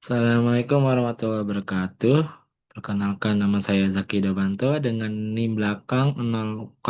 Assalamualaikum warahmatullahi wabarakatuh. Perkenalkan nama saya Zaki Dabanto dengan NIM belakang 0045.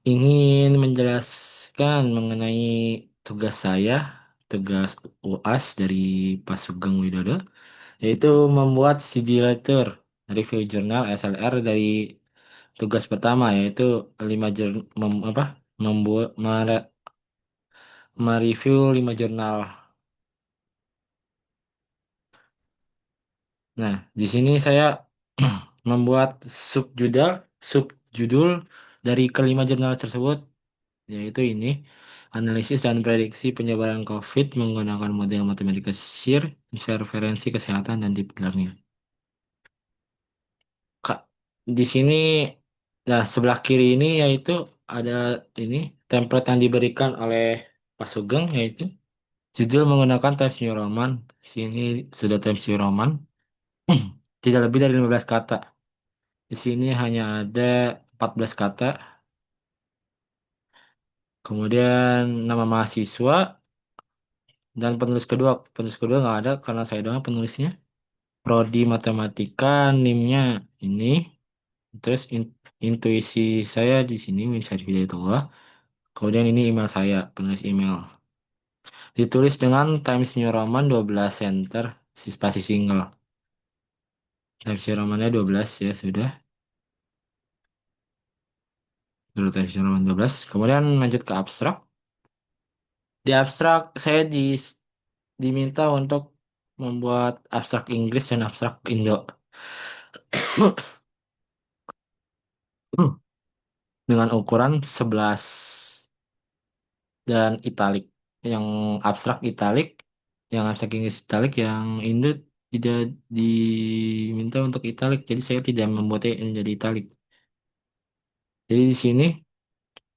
Ingin menjelaskan mengenai tugas saya, tugas UAS dari Pak Sugeng Widodo, yaitu membuat CD letter review jurnal SLR dari tugas pertama yaitu 5 membuat mereview 5 jurnal. Nah, di sini saya membuat subjudul dari kelima jurnal tersebut, yaitu ini, analisis dan prediksi penyebaran COVID menggunakan model matematika SIR, interferensi kesehatan dan deep learning. Kak, di sini, nah sebelah kiri ini yaitu ada ini template yang diberikan oleh Pak Sugeng, yaitu judul menggunakan Times New Roman. Sini sudah Times New Roman, tidak lebih dari 15 kata. Di sini hanya ada 14 kata. Kemudian nama mahasiswa dan penulis kedua nggak ada karena saya doang penulisnya. Prodi Matematika, NIM-nya ini. Terus intuisi saya di sini Wisyad Hidayatullah. Kemudian ini email saya, penulis email. Ditulis dengan Times New Roman 12 center, spasi single. Times New Romannya 12 ya sudah. Dulu Times New Roman 12. Kemudian lanjut ke abstrak. Di abstrak saya diminta untuk membuat abstrak Inggris dan abstrak Indo dengan ukuran 11 dan italik. Yang abstrak italik, yang abstrak Inggris italik, yang Indo tidak diminta untuk italik. Jadi saya tidak membuatnya menjadi italik. Jadi di sini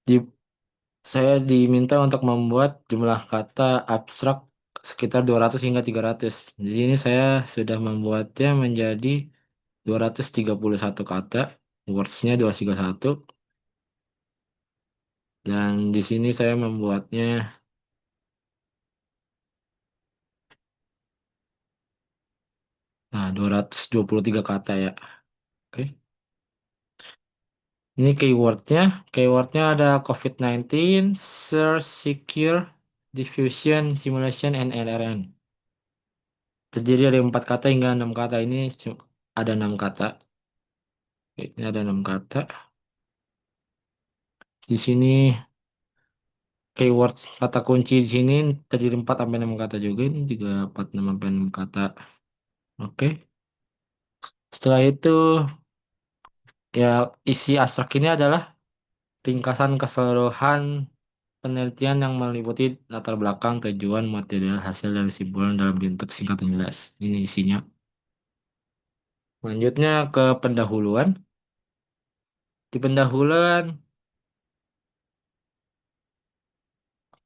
di, saya diminta untuk membuat jumlah kata abstrak sekitar 200 hingga 300. Di sini saya sudah membuatnya menjadi 231 kata, words-nya 231. Dan di sini saya membuatnya, 223 kata ya. Oke. Ini keywordnya. Keywordnya ada COVID-19, search, secure, diffusion, simulation, and LRN. Terdiri dari 4 kata hingga 6 kata. Ini ada 6 kata. Oke, ini ada 6 kata. Di sini keywords kata kunci di sini terdiri 4 sampai 6 kata juga. Ini juga 4 6 sampai 6 kata. Oke. Setelah itu ya isi abstrak ini adalah ringkasan keseluruhan penelitian yang meliputi latar belakang, tujuan, material, hasil, dan kesimpulan dalam bentuk singkat dan jelas. Ini isinya. Lanjutnya ke pendahuluan. Di pendahuluan,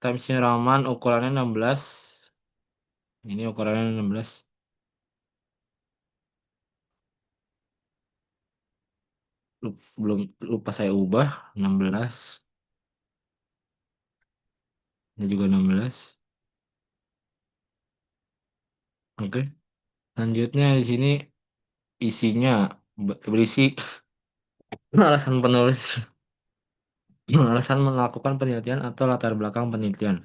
Times New Roman ukurannya 16. Ini ukurannya 16. Belum lupa saya ubah 16. Ini juga 16. Oke. Lanjutnya di sini isinya berisi alasan penulis, alasan melakukan penelitian atau latar belakang penelitian.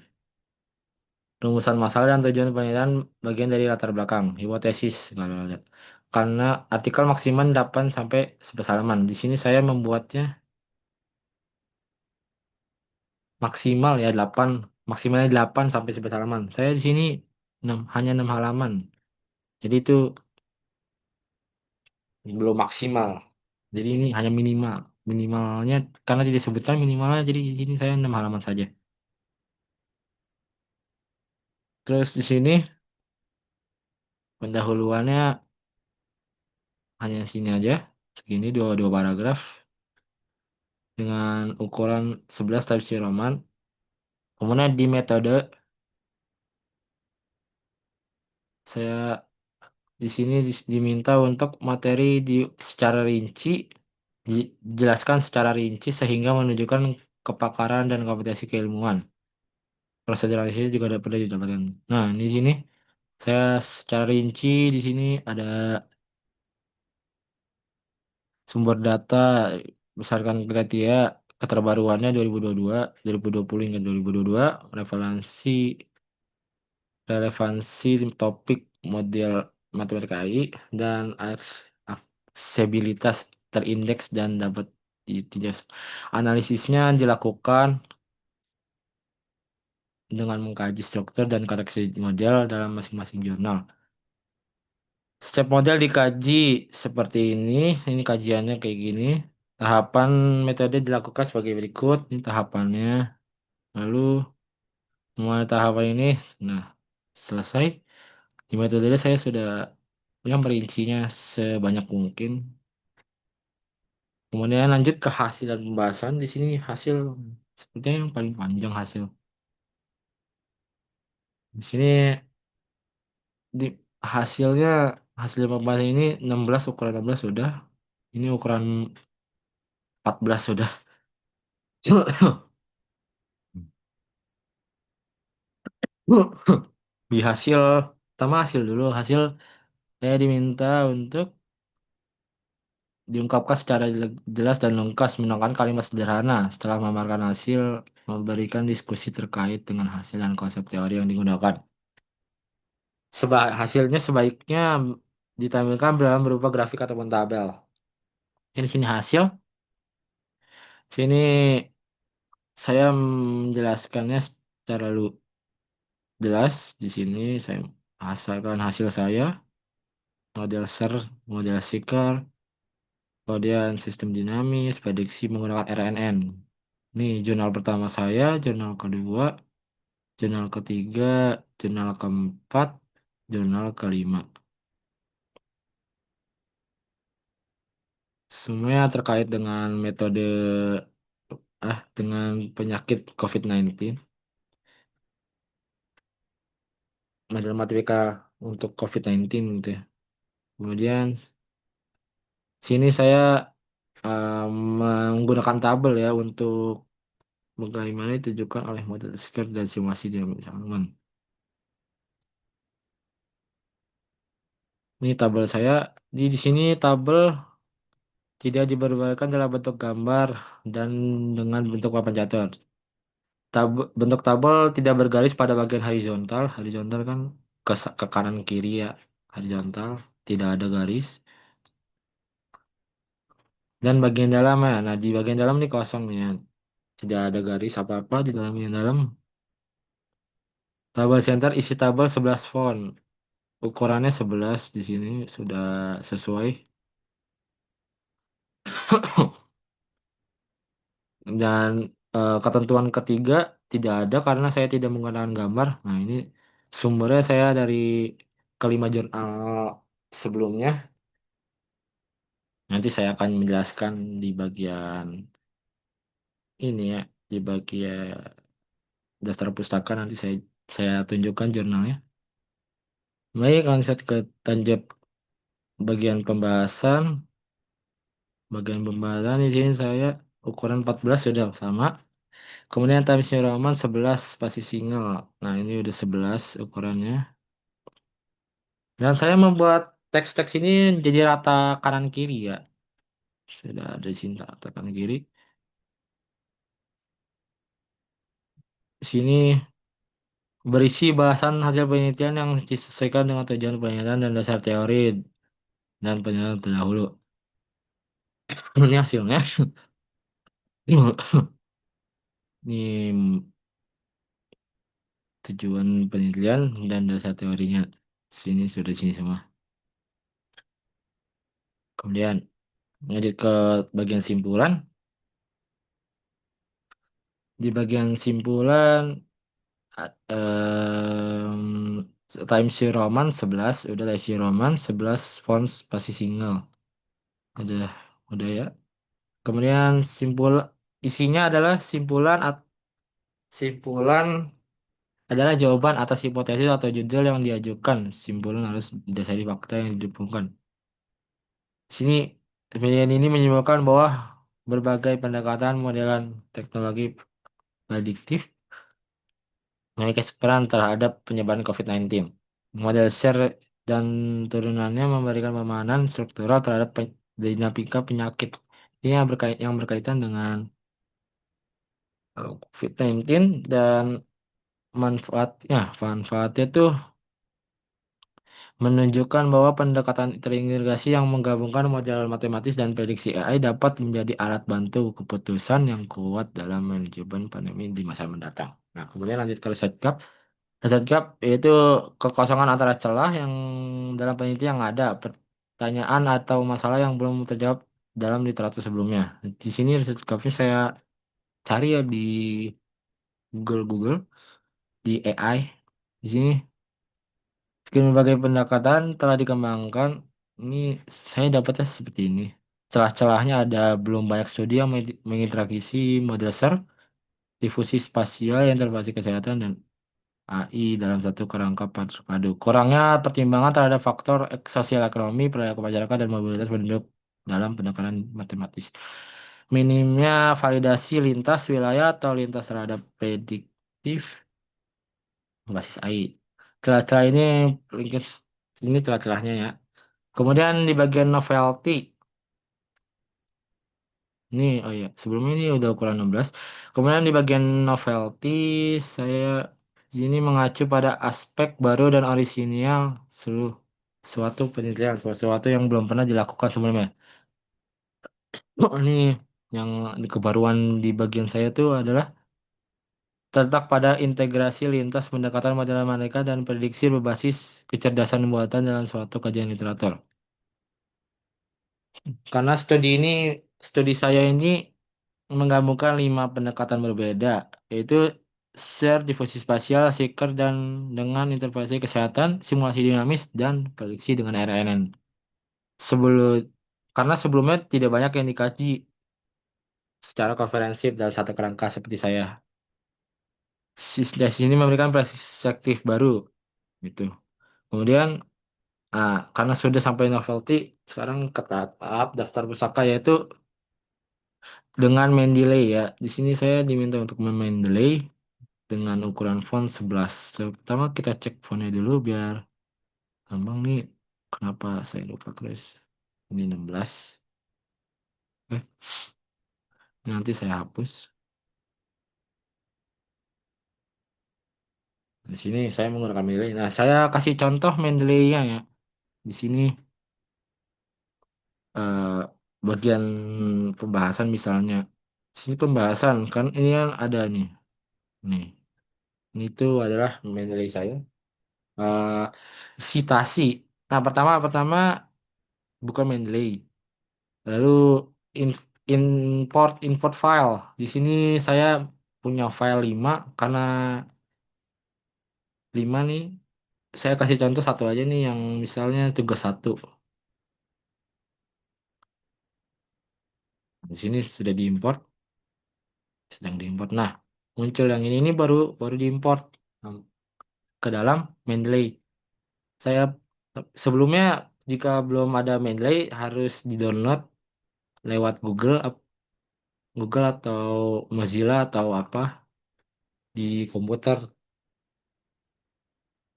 Rumusan masalah dan tujuan penelitian bagian dari latar belakang, hipotesis kalau ada. Karena artikel maksimal 8 sampai 11 halaman. Di sini saya membuatnya maksimal ya 8, maksimalnya 8 sampai 11 halaman. Saya di sini hanya 6 halaman. Jadi itu belum maksimal. Jadi ini hanya minimal. Minimalnya karena tidak disebutkan minimalnya jadi di sini saya 6 halaman saja. Terus di sini pendahuluannya hanya sini aja. Segini dua paragraf dengan ukuran 11 tapsir Roman. Kemudian di metode saya di sini diminta untuk materi secara rinci dijelaskan secara rinci sehingga menunjukkan kepakaran dan kompetensi keilmuan. Prosedur analisis juga dapat didapatkan. Nah, di sini Saya secara rinci di sini ada sumber data berdasarkan kriteria keterbaruannya 2022, 2020 hingga 2022, relevansi topik model matematika AI, dan aksesibilitas terindeks dan dapat ditinjau. Analisisnya dilakukan dengan mengkaji struktur dan koreksi model dalam masing-masing jurnal. Setiap model dikaji seperti ini. Ini kajiannya kayak gini. Tahapan metode dilakukan sebagai berikut. Ini tahapannya. Lalu mulai tahapan ini, nah selesai. Di metode ini saya sudah yang merincinya sebanyak mungkin. Kemudian lanjut ke hasil dan pembahasan. Di sini hasil sepertinya yang paling panjang hasil. Di sini di hasilnya hasil pembahasan ini 16 ukuran 16 sudah. Ini ukuran 14 sudah. Di hasil pertama hasil dulu hasil saya diminta untuk diungkapkan secara jelas dan lengkap menggunakan kalimat sederhana setelah memaparkan hasil memberikan diskusi terkait dengan hasil dan konsep teori yang digunakan. Hasilnya sebaiknya ditampilkan dalam berupa grafik ataupun tabel. Ini sini hasil. Sini saya menjelaskannya secara jelas. Di sini saya hasilkan hasil saya, model SER, model Seeker, kemudian sistem dinamis, prediksi menggunakan RNN. Ini jurnal pertama saya, jurnal kedua, jurnal ketiga, jurnal keempat, jurnal kelima. Semuanya terkait dengan metode dengan penyakit COVID-19, model matematika untuk COVID-19 gitu ya. Kemudian sini saya eh, menggunakan tabel ya untuk bagaimana ditujukan oleh model Square dan simulasi dinamika aman. Ini tabel saya. Di sini tabel tidak diperbolehkan dalam bentuk gambar dan dengan bentuk papan catur. Bentuk tabel tidak bergaris pada bagian horizontal. Horizontal kan ke kanan kiri ya. Horizontal tidak ada garis. Dan bagian dalam ya. Nah di bagian dalam ini kosong ya. Tidak ada garis apa-apa di dalam yang dalam. Tabel center isi tabel 11 font. Ukurannya 11 di sini sudah sesuai. Dan ketentuan ketiga tidak ada karena saya tidak menggunakan gambar. Nah, ini sumbernya saya dari kelima jurnal sebelumnya. Nanti saya akan menjelaskan di bagian ini ya, di bagian daftar pustaka nanti saya tunjukkan jurnalnya. Baik, lanjut ke tanjab bagian pembahasan. Bagian pembahasan di sini saya ukuran 14 sudah sama. Kemudian Times New Roman 11 spasi single. Nah, ini udah 11 ukurannya. Dan saya membuat teks-teks ini jadi rata kanan kiri ya. Sudah ada di sini rata kanan kiri. Di sini berisi bahasan hasil penelitian yang disesuaikan dengan tujuan penelitian dan dasar teori dan penelitian terdahulu. Ini hasilnya. Ini tujuan penelitian dan dasar teorinya. Sini sudah sini semua. Kemudian lanjut ke bagian simpulan. Di bagian simpulan Times New Roman 11 udah Times New Roman 11 fonts pasti single udah udah ya. Kemudian isinya adalah simpulan adalah jawaban atas hipotesis atau judul yang diajukan. Simpulan harus didasari fakta yang didukungkan. Sini penelitian ini menyimpulkan bahwa berbagai pendekatan modelan teknologi prediktif memiliki peran terhadap penyebaran COVID-19. Model share dan turunannya memberikan pemahaman struktural terhadap dinamika penyakit. Ini yang berkaitan dengan COVID-19 dan manfaatnya tuh menunjukkan bahwa pendekatan terintegrasi yang menggabungkan model matematis dan prediksi AI dapat menjadi alat bantu keputusan yang kuat dalam manajemen pandemi di masa mendatang. Nah, kemudian lanjut ke research gap. Research gap yaitu kekosongan antara celah yang dalam penelitian yang ada, pertanyaan atau masalah yang belum terjawab dalam literatur sebelumnya. Di sini research gapnya saya cari ya di Google, di AI. Di sini berbagai pendekatan telah dikembangkan. Ini saya dapatnya seperti ini. Celah-celahnya ada belum banyak studi yang menginteraksi model SER, difusi spasial, interface kesehatan, dan AI dalam satu kerangka padu. Kurangnya pertimbangan terhadap faktor sosial ekonomi, perilaku masyarakat, dan mobilitas penduduk dalam pendekatan matematis. Minimnya validasi lintas wilayah atau lintas terhadap prediktif berbasis AI. Celah-celah ini celah-celahnya ya. Kemudian di bagian novelty, ini oh iya, sebelumnya ini udah ukuran 16. Kemudian di bagian novelty, saya di sini mengacu pada aspek baru dan orisinal seluruh suatu penelitian, sesuatu yang belum pernah dilakukan sebelumnya. Oh, ini yang di kebaruan di bagian saya tuh adalah terletak pada integrasi lintas pendekatan model mereka dan prediksi berbasis kecerdasan buatan dalam suatu kajian literatur. Karena studi saya ini menggabungkan 5 pendekatan berbeda, yaitu share, difusi spasial, seeker, dan dengan intervensi kesehatan, simulasi dinamis, dan prediksi dengan RNN. Sebelum, karena sebelumnya tidak banyak yang dikaji secara konferensif dalam satu kerangka seperti saya. Dari sini memberikan perspektif baru, gitu. Kemudian, karena sudah sampai novelty, sekarang ke tahap daftar pusaka yaitu dengan Mendeley ya. Di sini saya diminta untuk Mendeley dengan ukuran font 11. Pertama kita cek fontnya dulu biar gampang nih. Kenapa saya lupa Chris? Ini 16. Eh, nanti saya hapus. Di sini saya menggunakan Mendeley. Nah, saya kasih contoh Mendeley-nya ya. Di sini eh, bagian pembahasan misalnya. Di sini pembahasan kan ini kan ada nih. Nih, ini tuh adalah Mendeley saya. Eh, Sitasi. Nah, pertama bukan Mendeley. Lalu in- import file. Di sini saya punya file 5 karena 5 nih saya kasih contoh satu aja nih yang misalnya tugas satu. Di sini sudah diimport, sedang diimport. Nah, muncul yang ini baru baru diimport um, ke dalam Mendeley. Saya sebelumnya jika belum ada Mendeley harus di-download lewat Google atau Mozilla atau apa di komputer.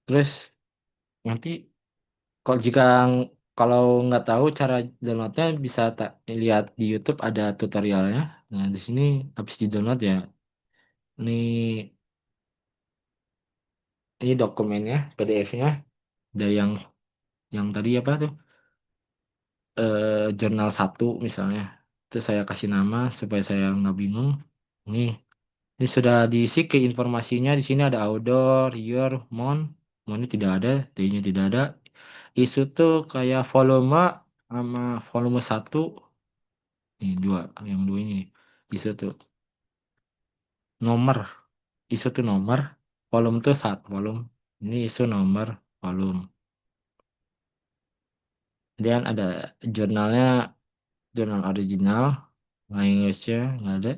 Terus nanti jika kalau nggak tahu cara downloadnya bisa tak lihat di YouTube ada tutorialnya. Nah di sini habis di download ya. Ini ini dokumennya, PDF-nya dari yang tadi apa tuh jurnal satu misalnya. Terus saya kasih nama supaya saya nggak bingung. Nih, ini sudah diisi ke informasinya. Di sini ada outdoor, year, month. Month tidak ada, day-nya tidak ada. Isu tuh kayak volume sama volume satu. Nih dua, yang dua ini nih. ISO tuh nomor, ISO tuh nomor, volume tuh saat volume. Ini ISO nomor, volume. Kemudian ada jurnalnya, jurnal original, language-nya nggak ada.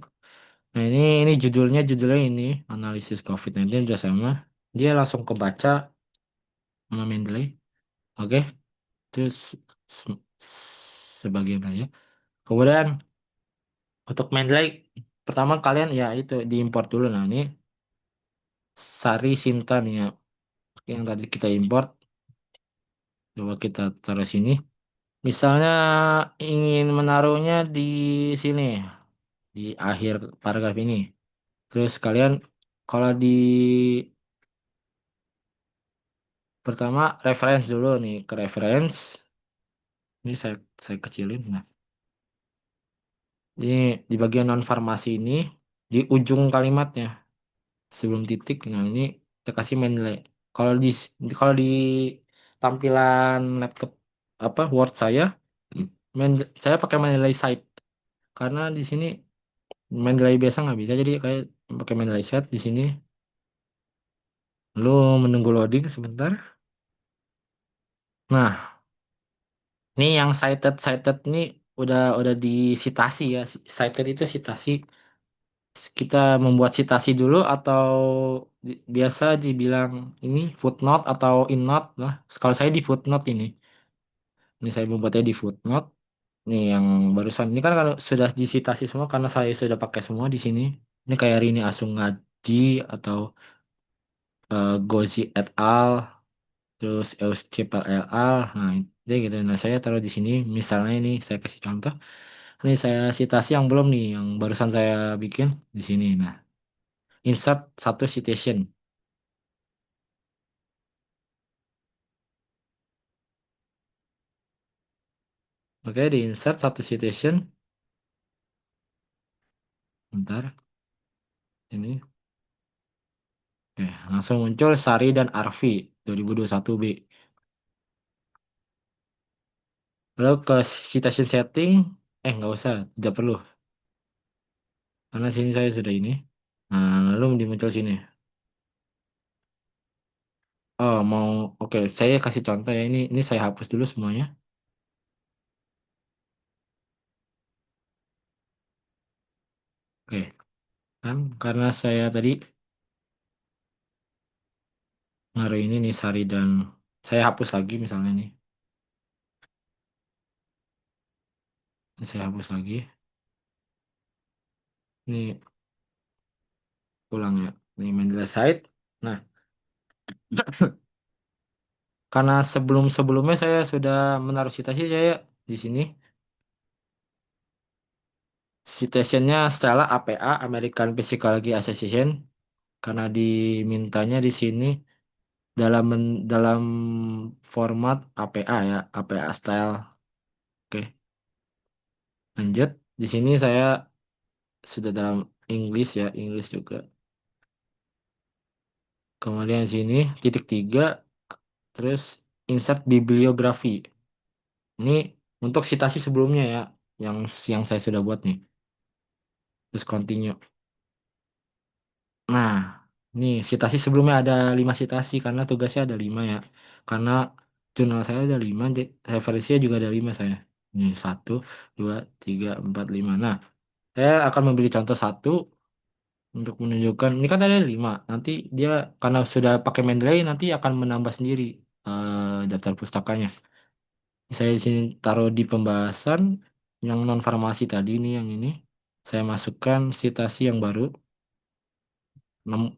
Nah judulnya ini analisis COVID-19 udah sama. Dia langsung kebaca sama Mendeley. Oke, terus se- sebagian aja. Kemudian untuk Mendeley, pertama kalian ya itu diimport dulu. Nah ini Sari Sinta nih ya yang tadi kita import. Coba kita taruh sini. Misalnya ingin menaruhnya di sini, di akhir paragraf ini. Terus kalian kalau di pertama reference dulu nih ke reference. Ini saya kecilin. Nah, ini di bagian non farmasi ini di ujung kalimatnya sebelum titik. Nah, ini kita kasih main nilai. Kalau di tampilan laptop apa Word saya saya pakai main nilai site karena di sini main nilai biasa nggak bisa jadi kayak pakai main nilai site di sini. Lu menunggu loading sebentar. Nah, ini yang cited cited ini udah disitasi ya. Cited itu citasi. Kita membuat citasi dulu atau biasa dibilang ini footnote atau innote lah. Kalau saya di footnote ini. Ini saya membuatnya di footnote. Nih yang barusan ini kan kalau sudah disitasi semua karena saya sudah pakai semua di sini. Ini kayak Rini Asungaji atau Gozi et al. Terus Euskip et al. Nah, itu gitu. Nah, saya taruh di sini. Misalnya ini saya kasih contoh. Ini saya citasi yang belum nih, yang barusan saya bikin di sini. Nah, insert satu citation. Oke, di insert satu citation. Bentar, ini. Oke, langsung muncul Sari dan Arfi 2021 B. Lalu ke citation setting, nggak usah, tidak perlu. Karena sini saya sudah ini. Nah, lalu dimuncul sini. Oh, oke, saya kasih contoh ya. Ini saya hapus dulu semuanya. Oke, kan karena saya tadi naruh ini nih Sari dan saya hapus lagi misalnya nih. Ini saya hapus lagi. Ini ulang ya. Ini Mendeley site. Nah, karena sebelum-sebelumnya saya sudah menaruh citasi saya di sini. Citationnya Stella APA American Psychology Association karena dimintanya di sini dalam format APA ya, APA style. Oke, lanjut. Di sini saya sudah dalam English ya, English juga. Kemudian di sini titik tiga, terus insert bibliografi. Ini untuk citasi sebelumnya ya, yang yang saya sudah buat nih. Terus continue. Nah, nih citasi sebelumnya ada 5 citasi karena tugasnya ada 5 ya. Karena jurnal saya ada 5, referensinya juga ada 5 saya. Ini satu, dua, tiga, empat, lima. Nah, saya akan memberi contoh satu untuk menunjukkan. Ini kan ada 5. Nanti dia karena sudah pakai Mendeley nanti akan menambah sendiri daftar pustakanya. Saya di sini taruh di pembahasan yang non farmasi tadi nih yang ini. Saya masukkan citasi yang baru.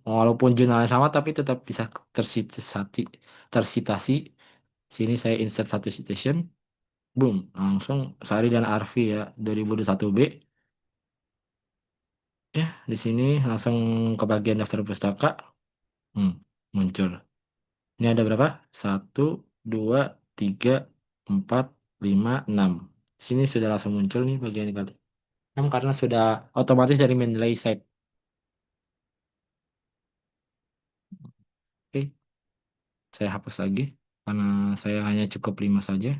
Walaupun jurnalnya sama tapi tetap bisa tersitasi tersitasi. Sini saya insert satu citation, boom, langsung Sari dan Arfi ya 2021 B. Ya, di sini langsung ke bagian daftar pustaka. Hmm, muncul. Ini ada berapa? Satu, dua, tiga, empat, lima, enam. Sini sudah langsung muncul nih bagian ini. 6 karena sudah otomatis dari Mendeley set. Oke, saya hapus lagi karena saya hanya cukup 5 saja.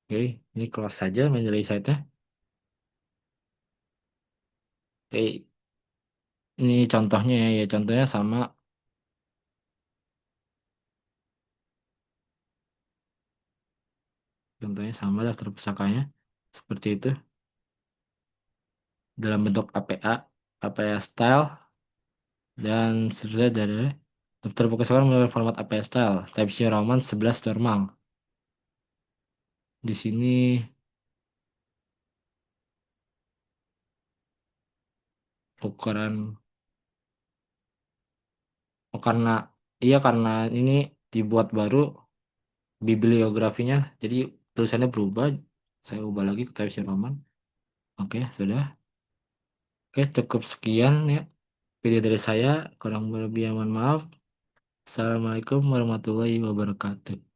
Oke, ini close saja Mendeley site-nya. Oke, ini contohnya ya, ya contohnya sama, contohnya sama daftar pusakanya seperti itu dalam bentuk APA, APA style dan seterusnya dari daftar pusaka menggunakan format APA style, type Roman 11 normal. Di sini ukuran. Oh, karena iya karena ini dibuat baru bibliografinya, jadi tulisannya berubah. Saya ubah lagi ke Times New Roman. Oke, sudah. Oke, cukup sekian ya video dari saya. Kurang lebih mohon maaf. Assalamualaikum warahmatullahi wabarakatuh.